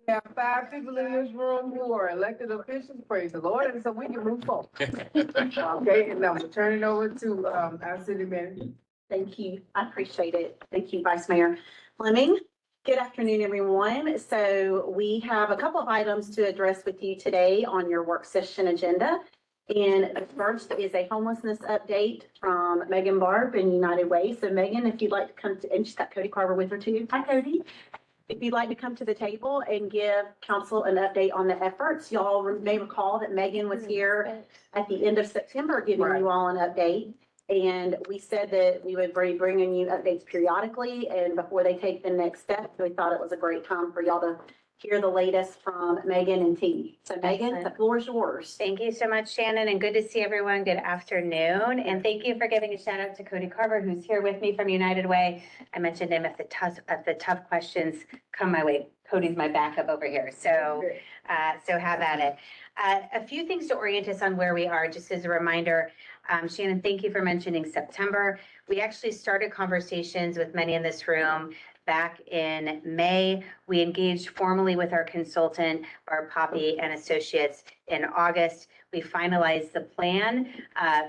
We have five people in this room who are elected officials, praise the Lord, and so we can move forward. Okay, and I'm gonna turn it over to, our city manager. Thank you. I appreciate it. Thank you, Vice Mayor Fleming. Good afternoon, everyone. So we have a couple of items to address with you today on your work session agenda. And the first is a homelessness update from Megan Barb in United Way. So Megan, if you'd like to come to, and she's got Cody Carver with her too. Hi, Cody. If you'd like to come to the table and give council an update on the efforts, y'all may recall that Megan was here at the end of September giving Right. you all an update. And we said that we would be bringing you updates periodically and before they take the next step. So we thought it was a great time for y'all to hear the latest from Megan and team. So Megan, the floor is yours. Thank you so much, Shannon, and good to see everyone. Good afternoon. And thank you for giving a shout out to Cody Carver, who's here with me from United Way. I mentioned him if the tough questions come my way. Cody's my backup over here. So have at it. A few things to orient us on where we are, just as a reminder. Shannon, thank you for mentioning September. We actually started conversations with many in this room back in May. We engaged formally with our consultant, Barb Poppy and Associates, in August. We finalized the plan,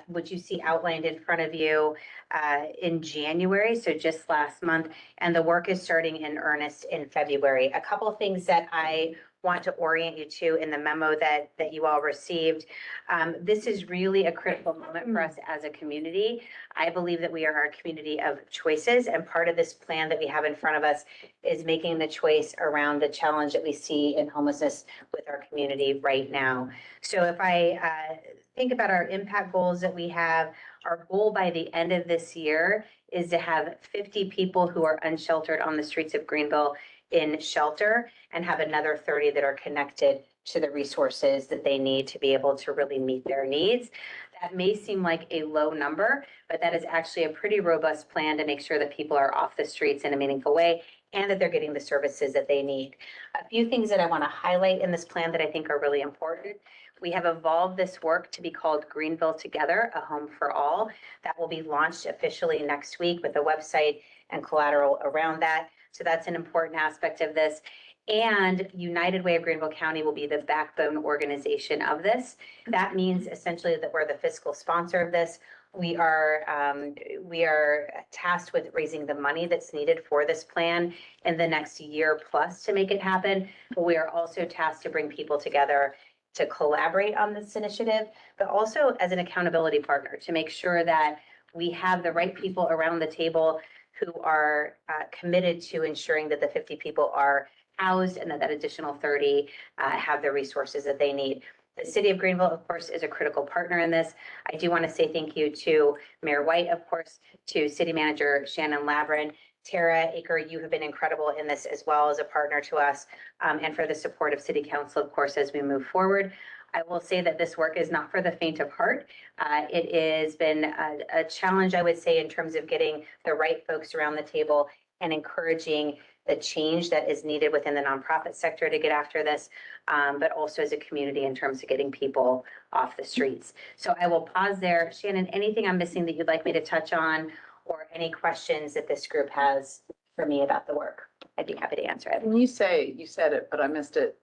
which you see outlined in front of you in January, so just last month, and the work is starting in earnest in February. A couple of things that I want to orient you to in the memo that you all received. This is really a critical moment for us as a community. I believe that we are a community of choices, and part of this plan that we have in front of us is making the choice around the challenge that we see in homelessness with our community right now. So if I think about our impact goals that we have, our goal by the end of this year is to have 50 people who are unsheltered on the streets of Greenville in shelter and have another 30 that are connected to the resources that they need to be able to really meet their needs. That may seem like a low number, but that is actually a pretty robust plan to make sure that people are off the streets in a meaningful way and that they're getting the services that they need. A few things that I want to highlight in this plan that I think are really important. We have evolved this work to be called Greenville Together, a Home for All. That will be launched officially next week with a website and collateral around that. So that's an important aspect of this. And United Way of Greenville County will be the backbone organization of this. That means essentially that we're the fiscal sponsor of this. We are tasked with raising the money that's needed for this plan in the next year plus to make it happen. But we are also tasked to bring people together to collaborate on this initiative, but also as an accountability partner to make sure that we have the right people around the table who are committed to ensuring that the 50 people are housed and that additional 30 have the resources that they need. The city of Greenville, of course, is a critical partner in this. I do want to say thank you to Mayor White, of course, to City Manager Shannon Lavrin. Tara Aker, you have been incredible in this as well as a partner to us, and for the support of City Council, of course, as we move forward. I will say that this work is not for the faint of heart. It has been a challenge, I would say, in terms of getting the right folks around the table and encouraging the change that is needed within the nonprofit sector to get after this, but also as a community in terms of getting people off the streets. So I will pause there. Shannon, anything I'm missing that you'd like me to touch on, or any questions that this group has for me about the work? I'd be happy to answer it. When you say, you said it, but I missed it,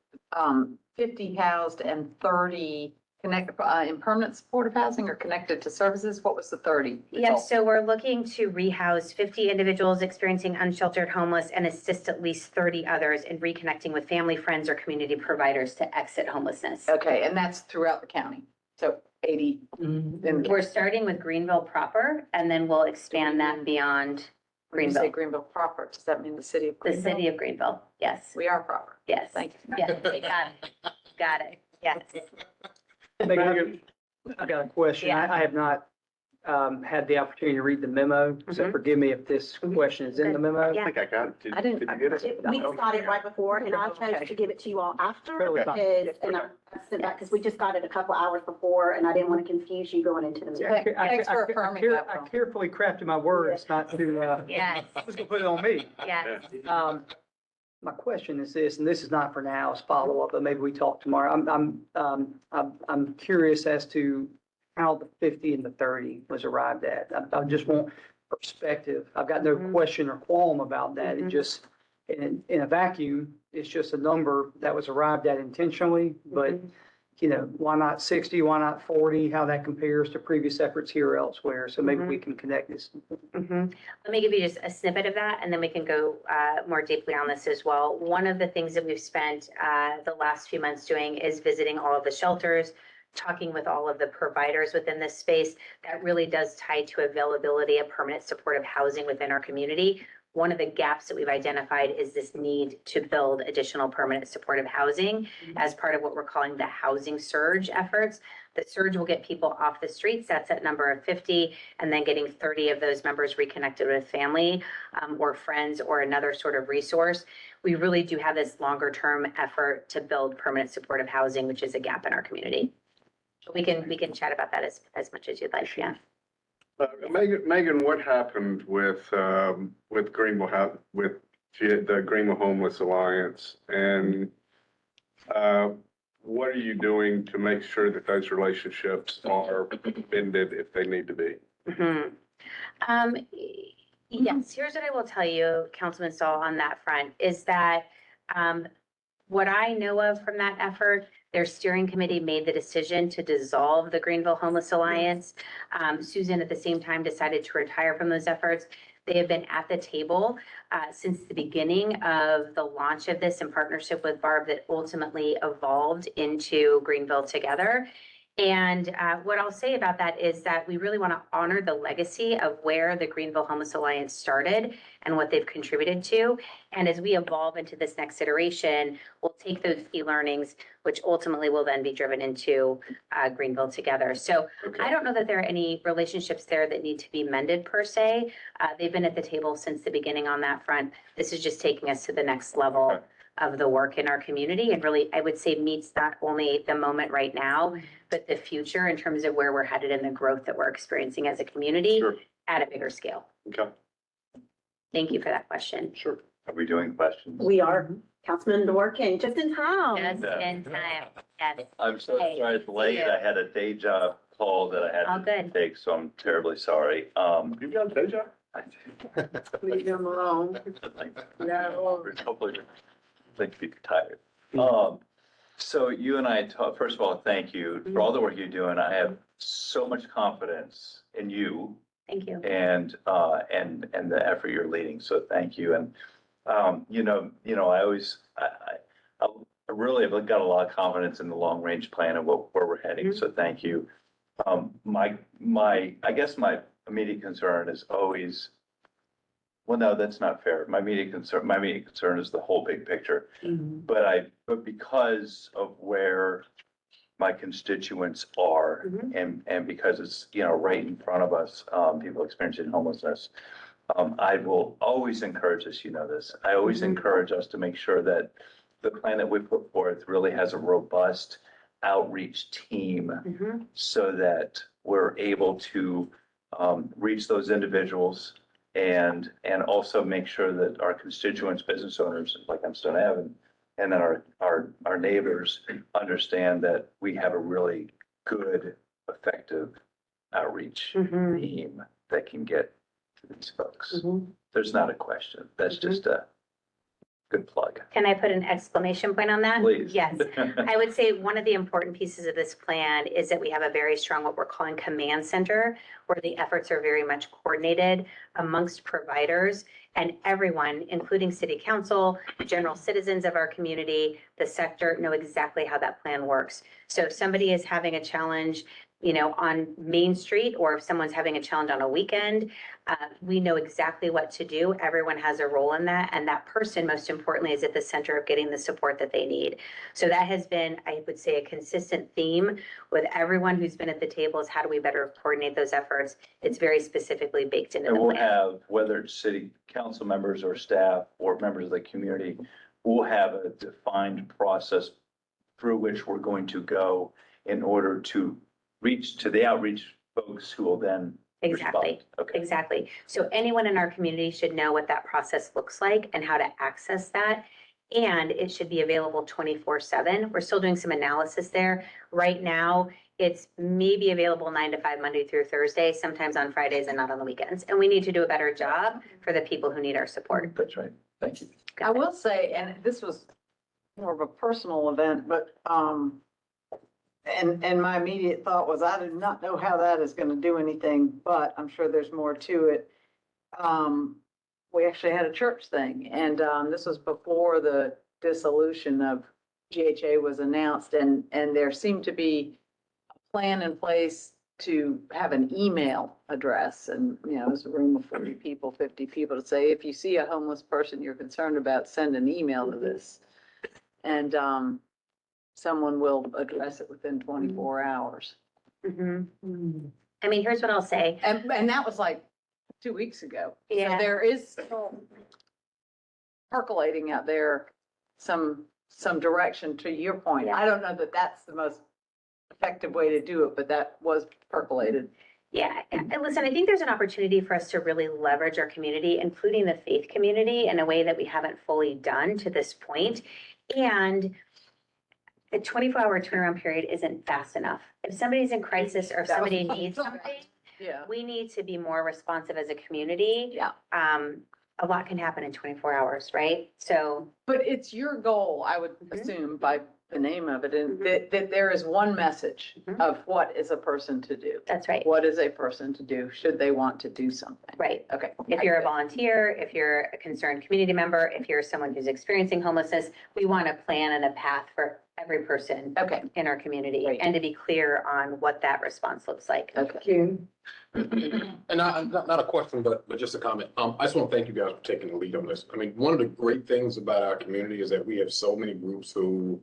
50 housed and 30 connected, in permanent supportive housing or connected to services? What was the 30? Yes, so we're looking to rehouse 50 individuals experiencing unsheltered homeless and assist at least 30 others in reconnecting with family, friends, or community providers to exit homelessness. Okay, and that's throughout the county. So 80. We're starting with Greenville proper, and then we'll expand that beyond When you say Greenville. Greenville proper, does that mean the city of The Greenville? city of Greenville, yes, We are proper. yes. Thank you. Yes, got it, got it, yes. Megan, I got a question. Yeah. I have not had the opportunity to read the memo, so Mhm. forgive me if this question is in the memo. Yeah. I think I got it. I didn't- Did you get it? We got it right before and I chose to give it to you all after Totally fine. because, and I sent that because we just got it a couple hours before and I didn't want to confuse you going into the meeting. Thanks for affirming that, I Will. carefully crafted my words not to, Yes, I was gonna put it on me. yes. My question is this, and this is not for now, it's follow-up, but maybe we talk tomorrow. I'm curious as to how the 50 and the 30 was arrived at. I just want perspective. I've got no Mhm. question or qualm about that. It Mhm. just, in a vacuum, it's just a number that was arrived at intentionally, but, you know, why not 60, why not 40, how that compares to previous efforts here or elsewhere, so maybe we can connect this. Mhm. Let me give you just a snippet of that, and then we can go more deeply on this as well. One of the things that we've spent the last few months doing is visiting all of the shelters, talking with all of the providers within this space. That really does tie to availability of permanent supportive housing within our community. One of the gaps that we've identified is this need to build additional permanent supportive housing as part of what we're calling the housing surge efforts. The surge will get people off the streets. That's at number of 50, and then getting 30 of those members reconnected with family or friends or another sort of resource. We really do have this longer term effort to build permanent supportive housing, which is a gap in our community. We can chat about that as much as you'd like, yeah. Megan, what happened with Greenville, the Greenville Homeless Alliance? And what are you doing to make sure that those relationships are mended if they need to be? Yes, here's what I will tell you, Councilman Stahl, on that front, is that what I know of from that effort, their steering committee made the decision to dissolve the Greenville Homeless Alliance. Susan, at the same time, decided to retire from those efforts. They have been at the table since the beginning of the launch of this in partnership with Barb that ultimately evolved into Greenville Together. And what I'll say about that is that we really want to honor the legacy of where the Greenville Homeless Alliance started and what they've contributed to. And as we evolve into this next iteration, we'll take those key learnings, which ultimately will then be driven into Greenville Together. So I don't know that there are any relationships there that need to be mended per se. They've been at the table since the beginning on that front. This is just taking us to the next level of the work in our community, and really, I would say, meets not only the moment right now, but the future in terms of where we're headed and the growth that we're experiencing as a community at a bigger scale. Okay, Thank you for that question. sure. Are we doing questions? We are. Councilman Dworkin, just in time. Just in time, yes. I'm so Hey, sorry it's late. I had a day job call that I All had to good. take, so I'm terribly sorry. You got a day job? Leave them alone. Yeah, well- Hopefully, think be tired. So you and I talked, first of all, thank you for all the work you're doing. I have so much confidence in you Thank you. and the effort you're leading. So thank you. And, I always, I really have got a lot of confidence in the long range plan and where we're heading. So thank you. I guess my immediate concern is always, well, no, that's not fair. My immediate concern is the whole big picture. But because of where my constituents are and because it's, right in front of us, people experiencing homelessness, I will always encourage us, this. I always encourage us to make sure that the plan that we put forth really has a robust outreach team so that we're able to reach those individuals and also make sure that our constituents, business owners, like on Stone Avenue, and then our neighbors understand that we have a really good, effective outreach team that can get to these folks. There's not a question. That's just a good plug. Can I put an exclamation point on that? Please. Yes. I would say one of the important pieces of this plan is that we have a very strong, what we're calling command center, where the efforts are very much coordinated amongst providers and everyone, including city council, general citizens of our community, the sector, know exactly how that plan works. So if somebody is having a challenge, on Main Street, or if someone's having a challenge on a weekend, we know exactly what to do. Everyone has a role in that. And that person, most importantly, is at the center of getting the support that they need. So that has been, I would say, a consistent theme with everyone who's been at the table is how do we better coordinate those efforts? It's very specifically baked into And the we'll plan. have, whether it's city council members or staff or members of the community, we'll have a defined process through which we're going to go in order to reach to the outreach folks who will then Exactly. respond. Okay. Exactly. So anyone in our community should know what that process looks like and how to access that. And it should be available 24/7. We're still doing some analysis there. Right now, it's maybe available 9 to 5, Monday through Thursday, sometimes on Fridays and not on the weekends. And we need to do a better job for the people who need our support. That's right. Thank you. I will say, and this was more of a personal event, but, and my immediate thought was, I do not know how that is gonna do anything, but I'm sure there's more to it. We actually had a church thing, and, this was before the dissolution of GHA was announced, and there seemed to be a plan in place to have an email address, and, you know, it was a room of 40 people, 50 people, to say, if you see a homeless person you're concerned about, send an email to this. And, someone will address it within 24 hours. Mhm. I mean, here's what I'll say. And that was like 2 weeks ago. So Yeah. there is percolating out there some direction, to your point. Yeah. I don't know that that's the most effective way to do it, but that was percolated. Yeah, and listen, I think there's an opportunity for us to really leverage our community, including the faith community, in a way that we haven't fully done to this point. And a 24-hour turnaround period isn't fast enough. If somebody's in crisis or if That was- somebody needs something, Yeah. we need to be more responsive as a community. Yeah. A lot can happen in 24 hours, right? So, But it's your goal, I would Mhm. assume, by the name of it, and that there is one message Mhm. of what is a person to do. that's right, What is a person to do, should they want to do something? right. Okay. If you're a volunteer, if you're a concerned community member, if you're someone who's experiencing homelessness, we want a plan and a path for every person Okay, in our community Great. and to be clear on what that response looks like. okay. Ken, And not a question, but just a comment. I just want to thank you guys for taking the lead on this. I mean, one of the great things about our community is that we have so many groups who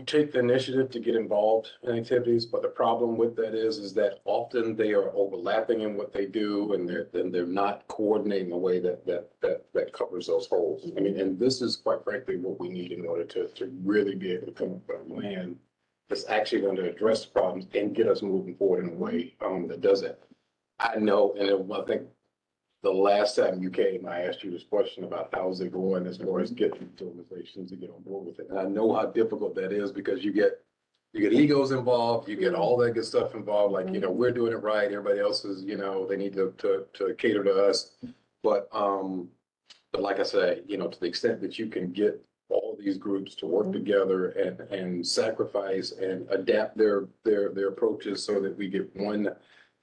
take the initiative to get involved in activities, but the problem with that is that often they are overlapping in what they do, and they're not coordinating a way that covers those holes. I mean, and this is quite frankly what we need in order to really be able to come up with a plan that's actually going to address the problems and get us moving forward in a way that does it. I know, and I think the last time you came, I asked you this question about how's it going as far as getting organizations to get on board with it. And I know how difficult that is because you get egos involved, you get all that good stuff involved, like, you know, we're doing it right, everybody else is, you know, they need to cater to us. But like I say, you know, to the extent that you can get all these groups to work together and sacrifice and adapt their approaches so that we get one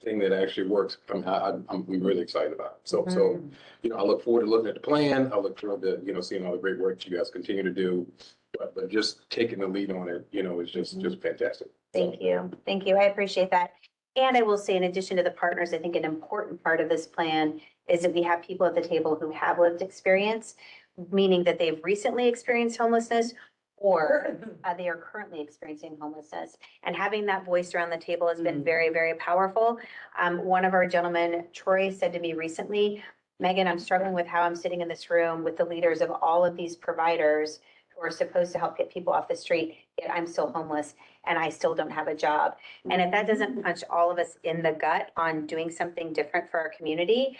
thing that actually works, I'm really excited about it. So, you know, I look forward to looking at the plan. I look forward to, you know, seeing all the great work you guys continue to do. But just taking the lead on it, you know, is just fantastic. Thank you. Thank you. I appreciate that. And I will say, in addition to the partners, I think an important part of this plan is that we have people at the table who have lived experience, meaning that they've recently experienced homelessness or they are currently experiencing homelessness. And having that voice around the table has been very, very powerful. One of our gentlemen, Troy, said to me recently, Megan, I'm struggling with how I'm sitting in this room with the leaders of all of these providers who are supposed to help get people off the street, yet I'm still homeless and I still don't have a job. And if that doesn't punch all of us in the gut on doing something different for our community,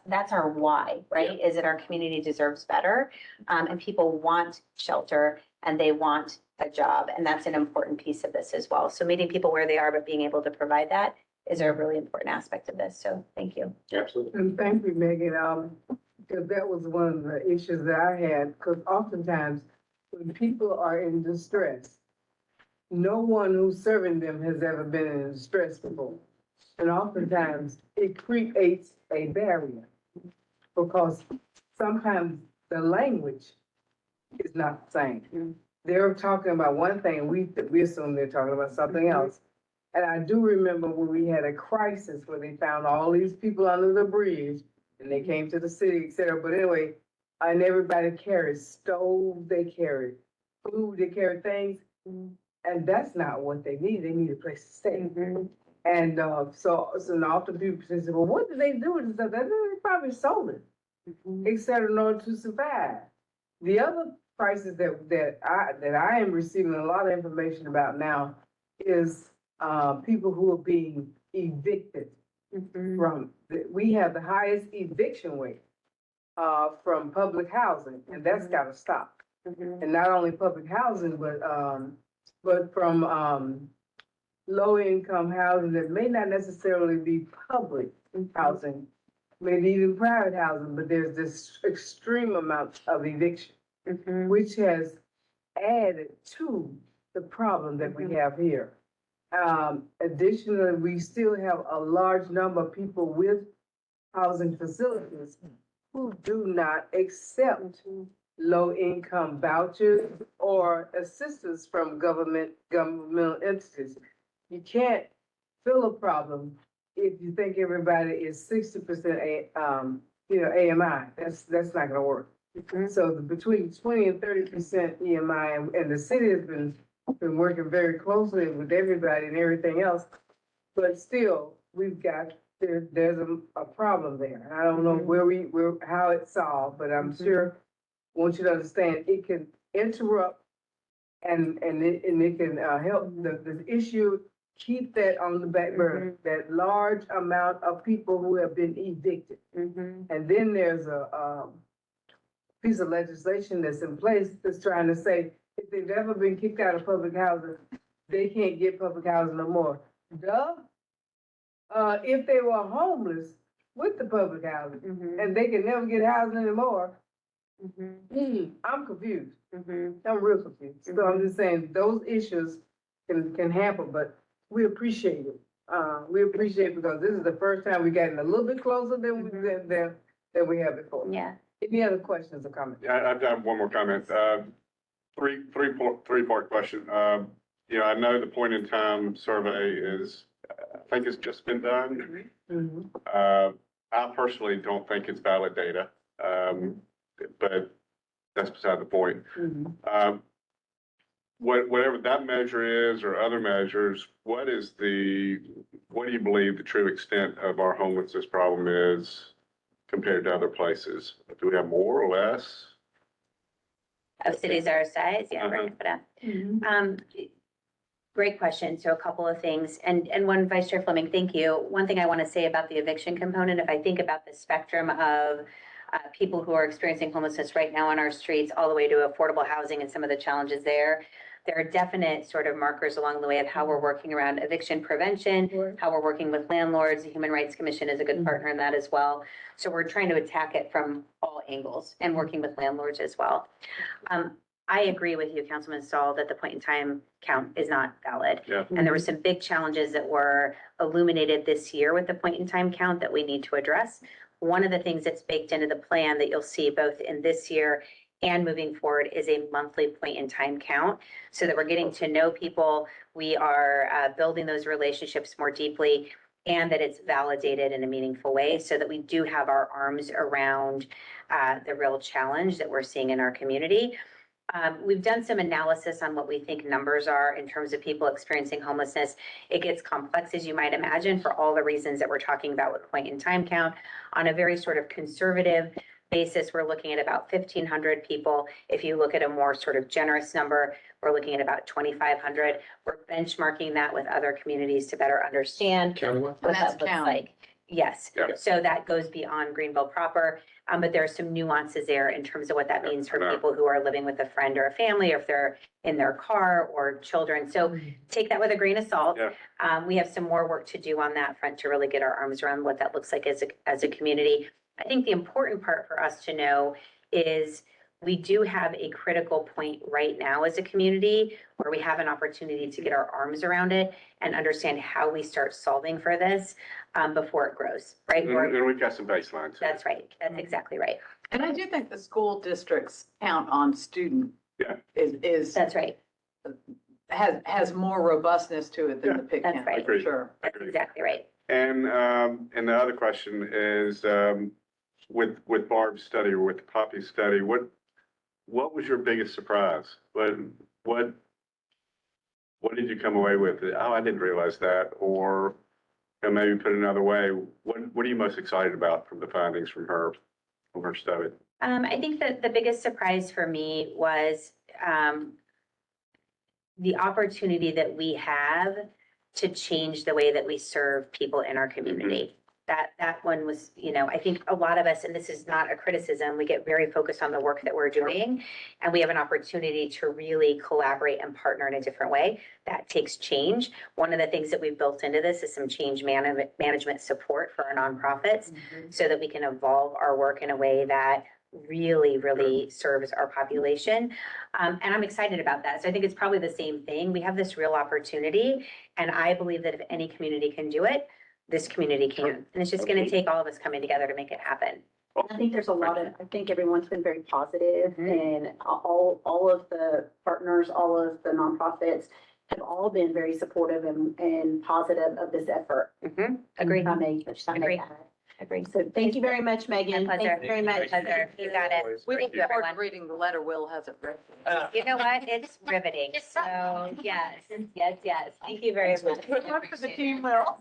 that's our why, right? Is that our community deserves better, and people want shelter and they want a job, and that's an important piece of this as well. So meeting people where they are, but being able to provide that is a really important aspect of this. So thank you. Absolutely. and thank you, Megan, because that was one of the issues that I had, because oftentimes when people are in distress, no one who's serving them has ever been in distress before. And oftentimes it creates a barrier because sometimes the language is not the same. They're talking about one thing, we assume they're talking about something else. And I do remember when we had a crisis where they found all these people under the bridge and they came to the city, et cetera. But anyway, and everybody carried stoves, they carried food, they carried things. And that's not what they need. They need a place to stay. And so often people say, well, what did they do with this stuff? They probably sold it, et cetera, in order to survive. The other crisis that I am receiving a lot of information about now is people who are being evicted from. We have the highest eviction rate from public housing, and that's got to stop. And not only public housing, but from low-income housing that may not necessarily be public housing, maybe even private housing, but there's this extreme amount of eviction, Mhm. which has added to the problem that we have here. Additionally, we still have a large number of people with housing facilities who do not accept low-income vouchers or assistance from governmental entities. You can't fill a problem if you think everybody is 60% AMI. That's not gonna work. Mhm. So between 20 and 30% EMI, and the city has been working very closely with everybody and everything else. But still, there's a problem there. And I don't know how it's solved, but I'm sure, want you to understand, it can interrupt and it can, help the issue, keep that on the back burner, that large amount of people who have been evicted. Mhm. And then there's a piece of legislation that's in place that's trying to say, if they've ever been kicked out of public housing, they can't get public housing no more. Duh. If they were homeless with the public housing Mhm. and they can never get housing anymore, Mhm. I'm confused. Mhm. I'm real confused. So I'm just saying, those issues can happen, but we appreciate it. We appreciate it because this is the first time we gotten a little bit closer than we have before. Yeah. Any other questions or comments? Yeah, I've got one more comment. Three-part question. I know the point in time survey is, I think it's just been done. Mhm. I personally don't think it's valid data, but that's beside the point. Mhm. Whatever that measure is or other measures, what do you believe the true extent of our homelessness problem is compared to other places? Do we have more or less? Of cities our size, yeah, Uh-huh. right, but, Mhm. great question. So a couple of things. And one, Vice Chair Fleming, thank you. One thing I want to say about the eviction component, if I think about the spectrum of people who are experiencing homelessness right now on our streets, all the way to affordable housing and some of the challenges there are definite sort of markers along the way of how we're working around eviction prevention, how we're working with landlords. The Human Rights Commission is a good partner in that as well. So we're trying to attack it from all angles and working with landlords as well. I agree with you, Councilman Stahl, that the point in time count is not valid. Yeah. And there were some big challenges that were illuminated this year with the point in time count that we need to address. One of the things that's baked into the plan that you'll see both in this year and moving forward is a monthly point in time count, so that we're getting to know people. We are building those relationships more deeply, and that it's validated in a meaningful way, so that we do have our arms around the real challenge that we're seeing in our community. We've done some analysis on what we think numbers are in terms of people experiencing homelessness. It gets complex, as you might imagine, for all the reasons that we're talking about with point in time count. On a very sort of conservative basis, we're looking at about 1,500 people. If you look at a more sort of generous number, we're looking at about 2,500. We're benchmarking that with other communities to better understand Countywide? what that's that looks county. like. Yes, Yeah. so that goes beyond Greenville proper, but there are some nuances there in terms of what that means for I know. people who are living with a friend or a family, or if they're in their car or children. So take that with a grain of salt. Yeah. We have some more work to do on that front to really get our arms around what that looks like as a community. I think the important part for us to know is we do have a critical point right now as a community where we have an opportunity to get our arms around it and understand how we start solving for this before it grows, right? And we've got some baselines. That's right. That's exactly right. And I do think the school district's count on student Yeah. is, That's right. has more robustness to it than the PIC That's count, right. for sure. That's exactly right. And the other question is, with Barb's study or with the Poppy study, what was your biggest surprise? What did you come away with? Oh, I didn't realize that. Or maybe put it another way, what are you most excited about from the findings from her study? I think that the biggest surprise for me was the opportunity that we have to change the way that we serve people in our community. that one was, you know, I think a lot of us, and this is not a criticism, we get very focused on the work that we're doing. And we have an opportunity to really collaborate and partner in a different way. That takes change. One of the things that we've built into this is some change management support for our nonprofits so that we can evolve our work in a way that really serves our population. And I'm excited about that. So I think it's probably the same thing. We have this real opportunity, and I believe that if any community can do it, this community can. And it's just gonna take all of us coming together to make it happen. I think there's a lot of, I think everyone's been very positive and all of the partners, all of the nonprofits have all been very supportive and positive of this effort. Agreed. If I may Agree. add. Agreed. So thank you very much, Megan. My pleasure. Thank you very much. Pleasure. You got it. We Thank look you, forward to everyone. reading the letter Will hasn't read. You know what? It's riveting. So, yes. Thank you very much. Good luck to the team, Will.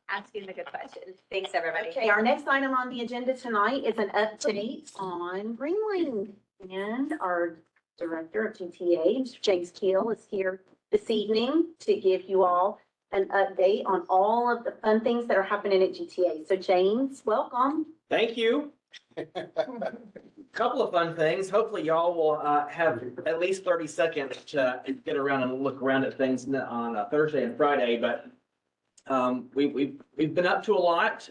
Asking the good questions. Thanks, everybody. Okay, our next item on the agenda tonight is an update on Greenling. And our Director of GTA, Mr. James Keel, is here this evening to give you all an update on all of the fun things that are happening at GTA. So James, welcome. Thank you. Couple of fun things. Hopefully y'all will have at least 30 seconds to get around and look around at things on Thursday and Friday, but we've been up to a lot.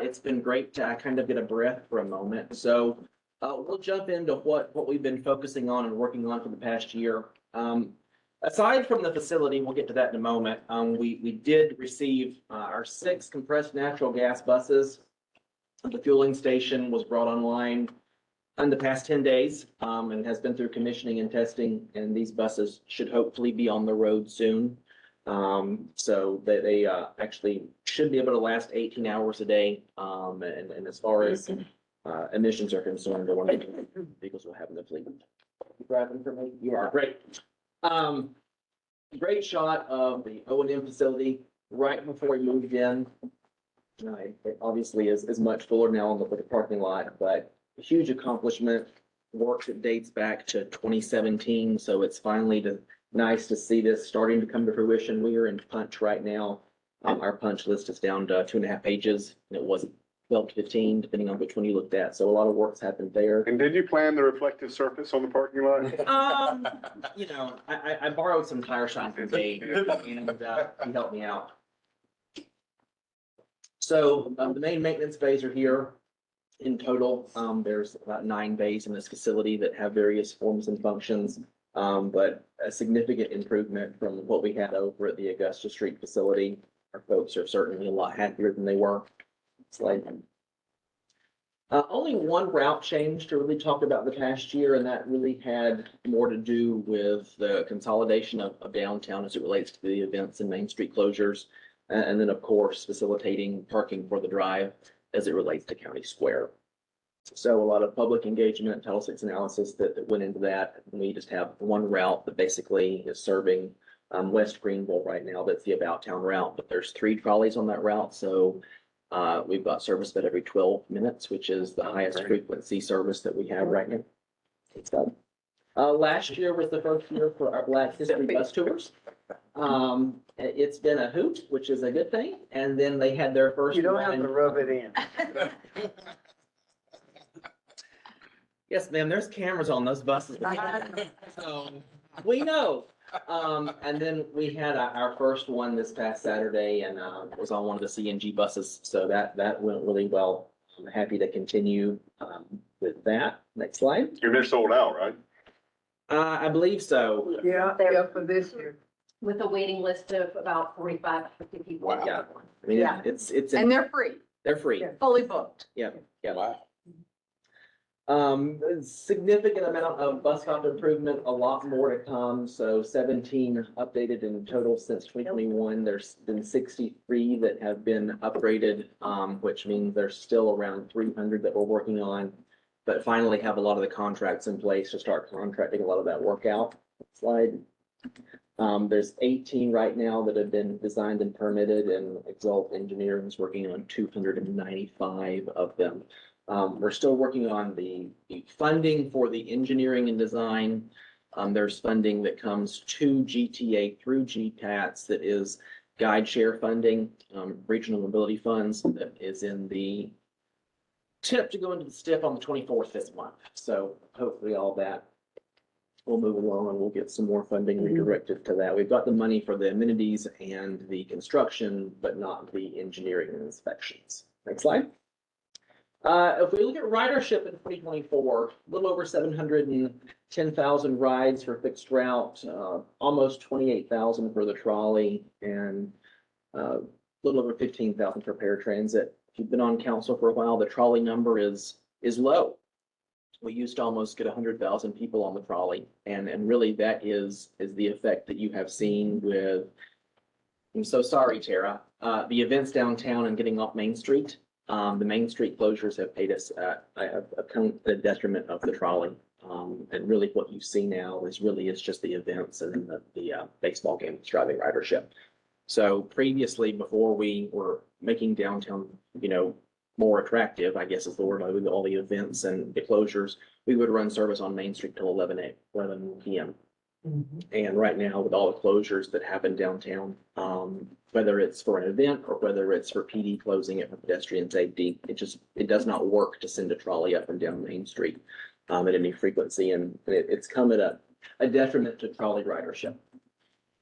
It's been great to kind of get a breath for a moment. So we'll jump into what we've been focusing on and working on for the past year. Aside from the facility, we'll get to that in a moment. We did receive our 6 compressed natural gas buses. The fueling station was brought online in the past 10 days and has been through commissioning and testing. And these buses should hopefully be on the road soon. So they actually should be able to last 18 hours a day. And as far as emissions are concerned, they're one of the vehicles we'll have in the fleet. You driving for me? You are, great. Great shot of the O&M facility right before we moved in. It obviously is much fuller now with the parking lot, but a huge accomplishment. Work that dates back to 2017, so it's finally nice to see this starting to come to fruition. We are in punch right now. Our punch list is down to 2.5 pages, and it was 12 to 15, depending on which one you looked at. So a lot of work's happened there. And did you plan the reflective surface on the parking lot? You know, I borrowed some tire shine from Dave, and he helped me out. So the main maintenance bays are here. In total, there's about 9 bays in this facility that have various forms and functions, but a significant improvement from what we had over at the Augusta Street facility. Our folks are certainly a lot happier than they were. Slide. Only one route change to really talk about the past year, and that really had more to do with the consolidation of downtown as it relates to the events and Main Street closures. And then, of course, facilitating parking for the drive as it relates to County Square. So a lot of public engagement, Title VI analysis that went into that. We just have one route that basically is serving West Greenville right now. That's the About Town route, but there's 3 trolleys on that route. So we've got service at every 12 minutes, which is the highest frequency service that we have right now. Last year was the first year for our Black History bus tours. It's been a hoot, which is a good thing. And then they had their first. You don't have to rub it in. Yes, ma'am, there's cameras on those buses. So we know. And then we had our first one this past Saturday, and it was on one of the CNG buses. So that went really well. I'm happy to continue with that. Next slide. They're sold out, right? I believe so. Yeah, for this year. With a waiting list of about 45 to 50 people. Wow. Yeah. I mean, Yeah. And they're free, they're free. Yeah. fully booked. Yeah. Wow. A significant amount of bus stop improvement, a lot more to come. So 17 updated in total since 2021. There's been 63 that have been upgraded, which means there's still around 300 that we're working on. But finally have a lot of the contracts in place to start contracting a lot of that work out. Slide. There's 18 right now that have been designed and permitted, and Exalt Engineering is working on 295 of them. We're still working on the funding for the engineering and design. There's funding that comes to GTA through GTATS that is guide share funding, regional mobility funds that is in the tip to go into the STIP on the 24th this month. So hopefully all that will move along and we'll get some more funding redirected to that. We've got the money for the amenities and the construction, but not the engineering and inspections. Next slide. If we look at ridership in 2024, a little over 710,000 rides for fixed route, almost 28,000 for the trolley, and a little over 15,000 for paratransit. If you've been on council for a while, the trolley number is low. We used to almost get 100,000 people on the trolley, and really that is the effect that you have seen with, I'm so sorry, Tara, the events downtown and getting off Main Street. The Main Street closures have paid us have come to the detriment of the trolley. And really what you see now is just the events and then the baseball games driving ridership. So previously, before we were making downtown, more attractive, I guess is the word, with all the events and the closures, we would run service on Main Street till 11 p.m. And right now, with all the closures that happen downtown, whether it's for an event or whether it's for PD closing it for pedestrian safety, it does not work to send a trolley up and down Main Street at any frequency, and it's come at a detriment to trolley ridership.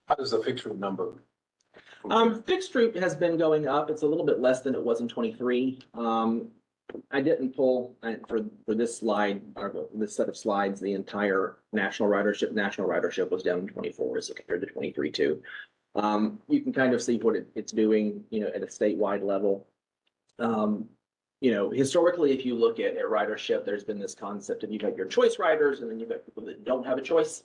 How does the fixed route number? Fixed route has been going up. It's a little bit less than it was in 23. I didn't pull for this slide or this set of slides, the entire national ridership. National ridership was down in 24 as compared to 23 too. You can kind of see what it's doing, at a statewide level. Historically, if you look at ridership, there's been this concept of you've got your choice riders and then you've got people that don't have a choice.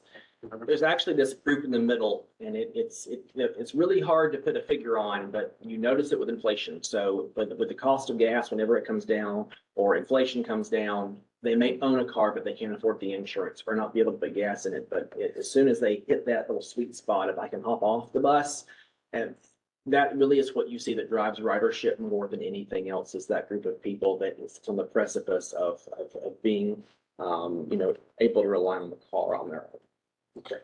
There's actually this group in the middle, and it's really hard to put a figure on, but you notice it with inflation. So with the cost of gas, whenever it comes down or inflation comes down, they may own a car, but they can't afford the insurance or not be able to put gas in it. But as soon as they hit that little sweet spot, if I can hop off the bus, and that really is what you see that drives ridership more than anything else, is that group of people that is on the precipice of being, able to rely on the car on their own. Okay.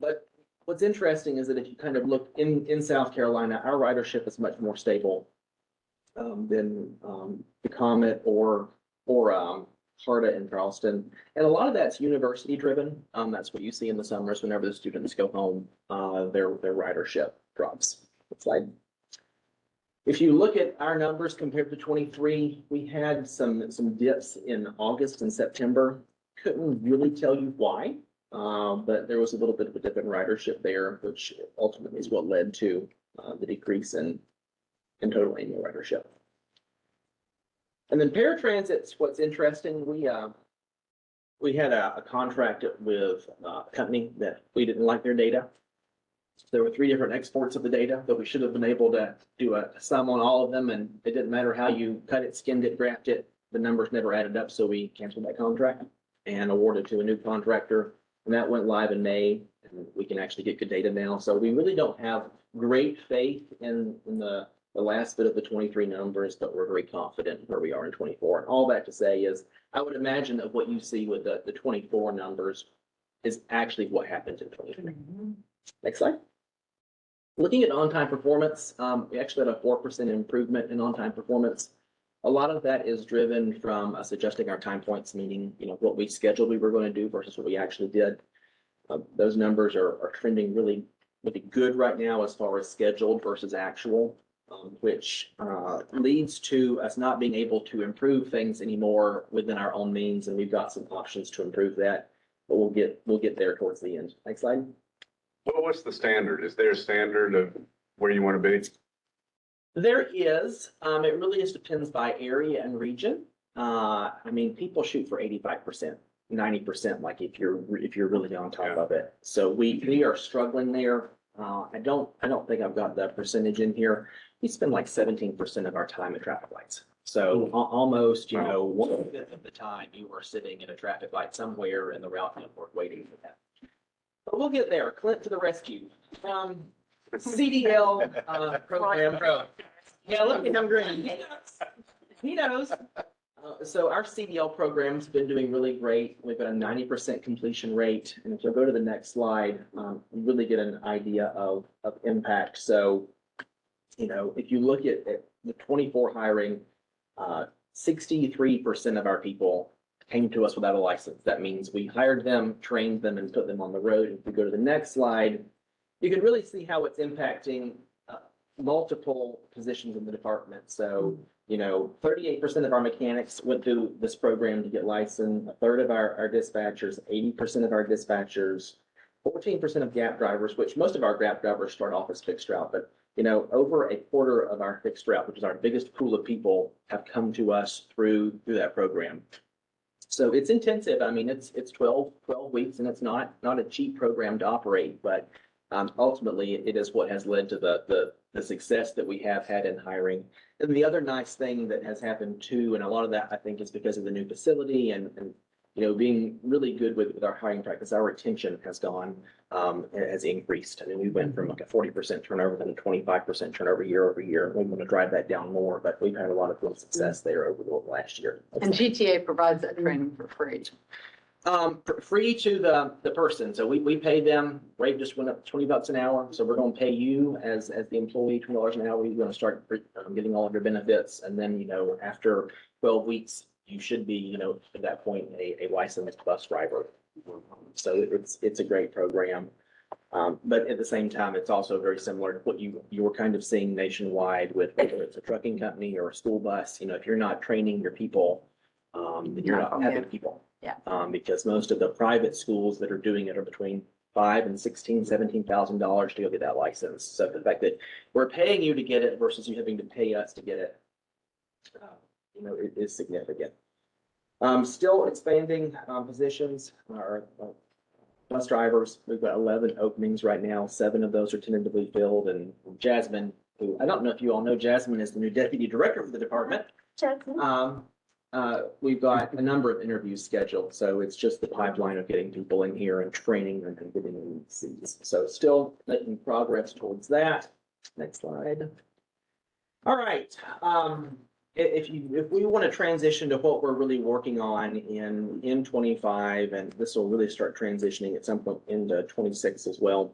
But what's interesting is that if you kind of look in South Carolina, our ridership is much more stable than the Comet or HARTA in Charleston. And a lot of that's university driven. That's what you see in the summers whenever the students go home, their ridership drops. Next slide. If you look at our numbers compared to 23, we had some dips in August and September. Couldn't really tell you why. But there was a little bit of a dip in ridership there, which ultimately is what led to the decrease in total annual ridership. And then paratransit, what's interesting, we had a contract with a company that we didn't like their data. So there were 3 different exports of the data, but we should have been able to do a sum on all of them, and it didn't matter how you cut it, skinned it, graphed it, the numbers never added up, so we canceled that contract and awarded to a new contractor. And that went live in May, and we can actually get good data now. So we really don't have great faith in the last bit of the 23 numbers, but we're very confident where we are in 24. And all that to say is, I would imagine that what you see with the 24 numbers is actually what happened in 23. Next slide. Looking at on-time performance, we actually had a 4% improvement in on-time performance. A lot of that is driven from us adjusting our time points, meaning, what we scheduled we were going to do versus what we actually did. Those numbers are trending really, really good right now as far as scheduled versus actual, which leads to us not being able to improve things anymore within our own means. And we've got some options to improve that, but we'll get there towards the end. Next slide. What's the standard? Is there a standard of where you want to be? There is. It really just depends by area and region. People shoot for 85%, 90%, like if you're really on top of it. So we are struggling there. I don't think I've got that percentage in here. We spend like 17% of our time at traffic lights. So almost, 1/5 of the time you are sitting at a traffic light somewhere in the route network waiting for that. But we'll get there. Clint to the rescue. CDL program. Yeah, look at him grinning. He knows. So our CDL program's been doing really great. We've got a 90% completion rate. And if you'll go to the next slide, you really get an idea of impact. So You know, if you look at the 24 hiring, 63% of our people came to us without a license. That means we hired them, trained them, and put them on the road. If we go to the next slide, you can really see how it's impacting multiple positions in the department. So, you know, 38% of our mechanics went through this program to get licensed, a third of our dispatchers, 80% of our dispatchers, 14% of gap drivers, which most of our gap drivers start off as fixed route, but you know, over a quarter of our fixed route, which is our biggest pool of people, have come to us through that program. So it's intensive. I mean, it's 12 weeks, and it's not a cheap program to operate, but ultimately it is what has led to the success that we have had in hiring. And the other nice thing that has happened too, and a lot of that I think is because of the new facility and you know, being really good with our hiring practice, our retention has increased. I mean, we went from like a 40% turnover to a 25% turnover year over year. We want to drive that down more, but we've had a lot of good success there over the last year. And GTA provides that training for free. Free to the person. So we pay them, rate just went up $20 an hour. So we're going to pay you as the employee $20 an hour. You're going to start getting all of your benefits. And then, you know, after 12 weeks, you should be, you know, at that point, a licensed bus driver. So it's a great program. But at the same time, it's also very similar to what you were kind of seeing nationwide with whether it's a trucking company or a school bus. You know, if you're not training your people, then you're not having people. Yeah. Because most of the private schools that are doing it are between $5,000 and $17,000 to go get that license. So the fact that we're paying you to get it versus you having to pay us to get it, you know, it is significant. Still expanding positions. Our bus drivers, we've got 11 openings right now. 7 of those are tentatively filled. And Jasmine, who I don't know if you all know, Jasmine is the new deputy director for the department. We've got a number of interviews scheduled, so it's just the pipeline of getting people in here and training and getting in seats. So still making progress towards that. Next slide. All right. If we want to transition to what we're really working on in 25, and this will really start transitioning at some point into 26 as well.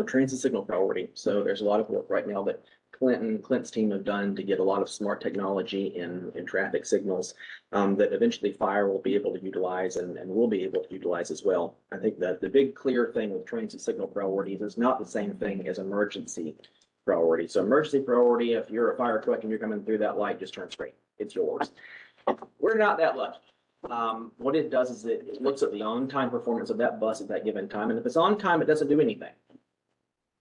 Transit signal priority. So there's a lot of work right now that Clint's team have done to get a lot of smart technology in traffic signals that eventually fire will be able to utilize and will be able to utilize as well. I think that the big clear thing with transit signal priorities is not the same thing as emergency priority. So emergency priority, if you're a fire truck and you're coming through that light, just turn straight. It's yours. We're not that lucky. What it does is it looks at the on-time performance of that bus at that given time. And if it's on time, it doesn't do anything.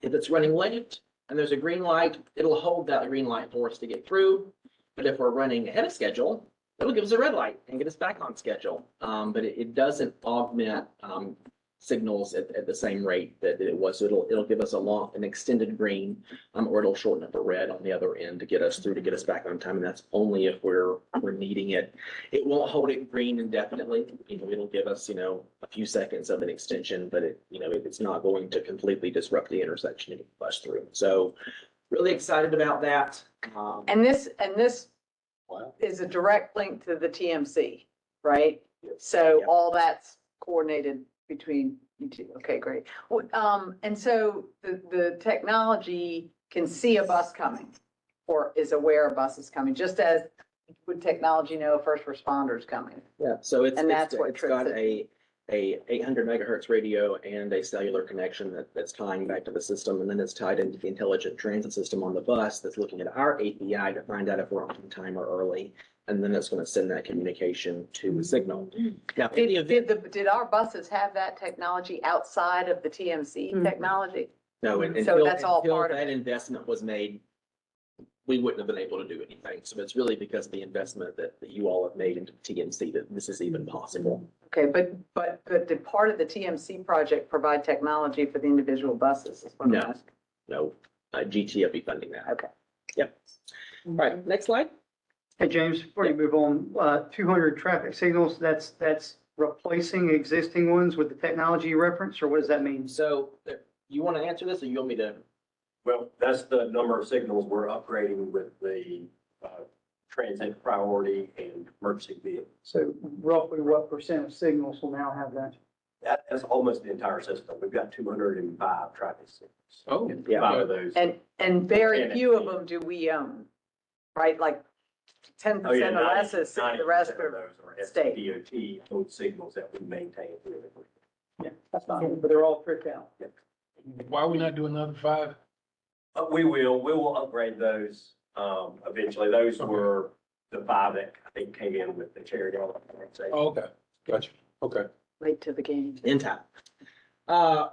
If it's running late and there's a green light, it'll hold that green light for us to get through. But if we're running ahead of schedule, it'll give us a red light and get us back on schedule. But it doesn't augment signals at the same rate that it was. So it'll give us an extended green, or it'll shorten up a red on the other end to get us through, to get us back on time. And that's only if we're needing it. It won't hold it green indefinitely. You know, it'll give us, you know, a few seconds of an extension, but it's not going to completely disrupt the intersection and bust through. So really excited about that. And this Wow. is a direct link to the TMC, right? So Yep. all that's coordinated between you two. Okay, great. And so the technology can see a bus coming or is aware a bus is coming, just as would technology know a first responder is coming. Yeah, so it's And that's what it's got trips a 800 megahertz radio and a cellular connection that's tying back to the system, and then it's tied into the intelligent transit system on the bus that's looking at our API to find out if we're on time or early, and then it's going to send that communication to the signal. Now, in the event, Did our buses have that technology outside of the TMC technology? no, So until that's all part of that it. investment was made, we wouldn't have been able to do anything. So it's really because of the investment that you all have made into TMC that this is even possible. Okay, but did part of the TMC project provide technology for the individual buses? Is what I'm No. asking. No, GT will be funding that. Okay. Yep. All right, next slide. Hey, James, before you move on, 200 traffic signals, that's replacing existing ones with the technology you referenced, or what does that mean? So you want to answer this or you want me to? Well, that's the number of signals we're upgrading with the transit priority and emergency vehicles. So roughly what % of signals will now have that? That's almost the entire system. We've got 205 traffic signals. Oh, Yeah. 5 of those. And very And- few of them do we own, right? Like 10% Oh, yeah, or less 90% is the rest of are those are state. SDOT owned signals that we maintain. Yeah, that's fine, but they're all tricked out. why are we not doing another 5? We will upgrade those, eventually. Those were the 5 that I think came in with the charity. Oh, okay, gotcha, okay. Late to the game. In time.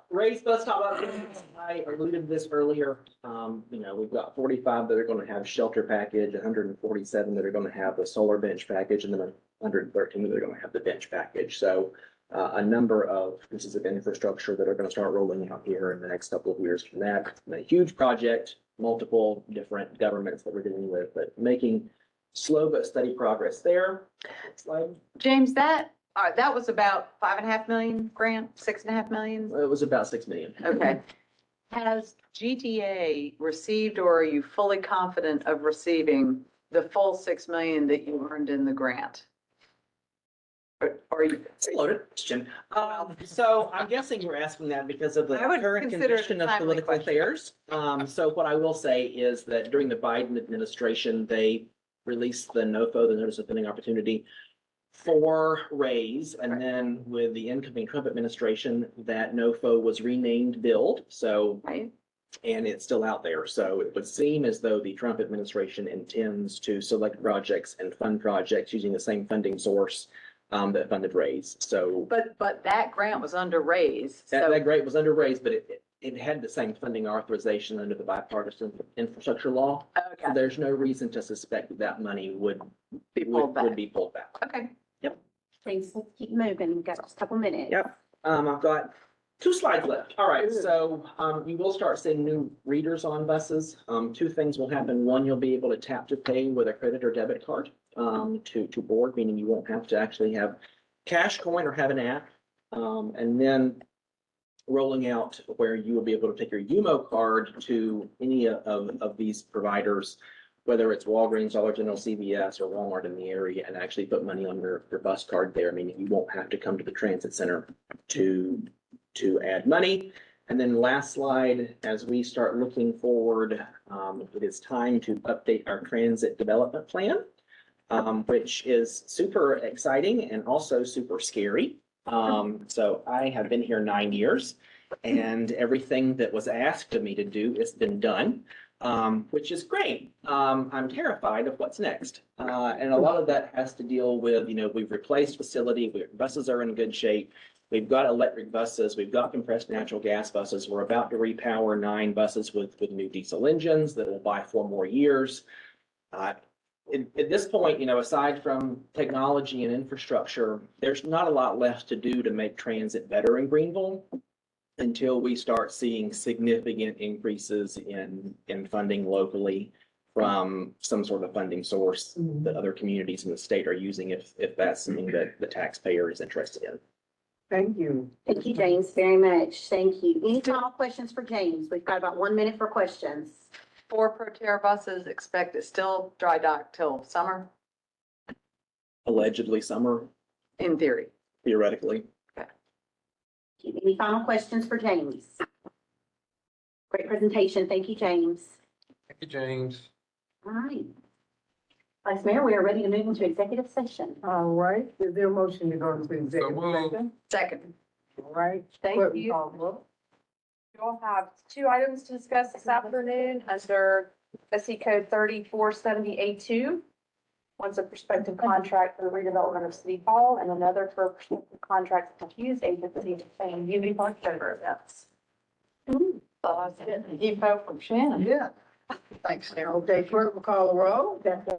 Raised bus stop upgrades, I alluded to this earlier. We've got 45 that are gonna have shelter package, 147 that are gonna have the solar bench package, and then 113 that are gonna have the bench package. So a number of pieces of infrastructure that are gonna start rolling out here in the next couple of years from that. A huge project, multiple different governments that we're dealing with, but making slow but steady progress there. Slide. James, that was about 5.5 million grant, 6.5 million? It was about 6 million. Okay. Has GTA received, or are you fully confident of receiving the full 6 million that you earned in the grant? Or are you? It's a loaded question. So I'm guessing you're asking that because of the I would current consider it a condition of timely political question. affairs. So what I will say is that during the Biden administration, they released the NOFO, the Notice of Funding Opportunity, for raise. And then with the incoming Trump administration, that NOFO was renamed BUILD. So, Right. and it's still out there. So it would seem as though the Trump administration intends to select projects and fund projects using the same funding source that funded raise. So But that grant was under raise, that so, grant was under raise, but it had the same funding authorization under the bipartisan infrastructure law. So okay, there's no reason to suspect that that money would be pulled back. would be pulled back. Okay. Thanks, let's keep moving. We've got just a couple minutes. Yep. I've got 2 slides left. All right, so, you will start seeing new readers on buses. 2 things will happen. One, you'll be able to tap to pay with a credit or debit card, to board, meaning you won't have to actually have cash, coin, or have an app. And then rolling out where you will be able to take your UMO card to any of these providers, whether it's Walgreens, Dollar General, CVS, or Walmart in the area, and actually put money on your bus card there, meaning you won't have to come to the transit center to add money. And then last slide, as we start looking forward, it is time to update our transit development plan, which is super exciting and also super scary. So I have been here 9 years, and everything that was asked of me to do has been done, which is great. I'm terrified of what's next. And a lot of that has to deal with, we've replaced facility, buses are in good shape. We've got electric buses, we've got compressed natural gas buses. We're about to repower 9 buses with new diesel engines that will buy 4 more years. At this point, aside from technology and infrastructure, there's not a lot left to do to make transit better in Greenville until we start seeing significant increases in funding locally from some sort of funding source that other communities in the state are using, if that's something that the taxpayer is interested in. Thank you. Thank you, James, very much. Thank you. Any final questions for James? We've got about 1 minute for questions. 4 Proterra buses expect it still dry dock till summer, Allegedly summer, in theory. theoretically. Any final questions for James? Great presentation. Thank you, James. Thank you, James. All right. Vice Mayor, we are ready to move into executive session. All right, is there a motion to go into executive moved. session? Second. All right. Thank Clerk, you. call the roll. You'll have 2 items to discuss this afternoon under SC Code 3470A2. One's a prospective contract for the redevelopment of City Hall, and another for a prospective contract with Hughes Agency to plan Unity Park Denver events. Thought I was getting an info from Shannon. Yeah. Thanks, Sarah. Okay, clerk will call the roll.